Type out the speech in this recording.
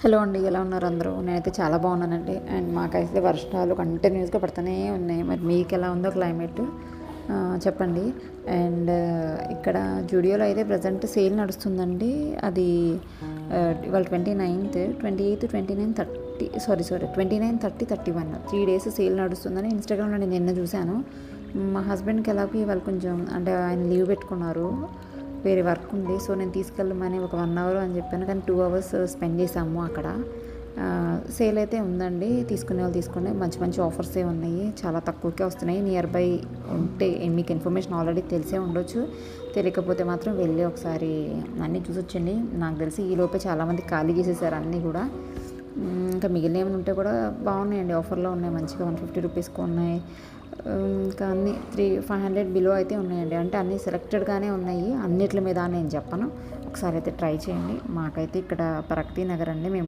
Hello అండి, ఎలా ఉన్నారు అందరూ? నేనైతే చాలా బాగున్నానండి. అండ్ మాకైతే వర్షాలు కంటిన్యూస్గా పడుతూనే ఉన్నాయి. మరి మీకు ఎలా ఉందో క్లైమేట్ చెప్పండి. అండ్ ఇక్కడ జూడియోలో అయితే ప్రజెంట్ సేల్ నడుస్తుందండి. అది ఇవాళ 29th, 28, 29, 30, సారీ 29, 30, 31 3 days సేల్ నడుస్తుందని ఇన్స్టాగ్రామ్లో నేను నిన్న చూశాను. మా హస్బెండ్కి ఎలాగో ఇవాళ కొంచెం అంటే ఆయన లీవ్ పెట్టుకున్నారు, వేరే వర్క్ ఉంది. సో నేను తీసుకెళ్ళమని ఒక 1 hour అని చెప్పాను, కానీ 2 hours స్పెండ్ చేసాము అక్కడ. సేల్ అయితే ఉందండి, తీసుకునే వాళ్ళు తీసుకునే మంచి మంచి ఆఫర్సే ఉన్నాయి, చాలా తక్కువకే వస్తున్నాయి. నియర్ బై ఉంటే మీకు ఇన్ఫర్మేషన్ ఆల్రెడీ తెలిసే ఉండొచ్చు, తెలియకపోతే మాత్రం వెళ్ళి ఒకసారి అన్నీ చూసొచ్చండి. నాకు తెలిసి ఈలోపే చాలామంది ఖాళీ చేసేసారు అన్నీ కూడా. ఇంకా మిగిలిన ఏమైనా ఉంటే కూడా బాగున్నాయండి, ఆఫర్లో ఉన్నాయి, మంచిగా 150 రూపీస్కి ఉన్నాయి. ఇంకా అన్నీ 500 బిలో అయితే ఉన్నాయండి. అంటే అన్నీ సెలెక్టెడ్గానే ఉన్నాయి, అన్నిటి మీద నేను చెప్పను. ఒకసారి అయితే ట్రై చేయండి. మాకైతే ఇక్కడ ప్రగతి నగర్ అండి, మేము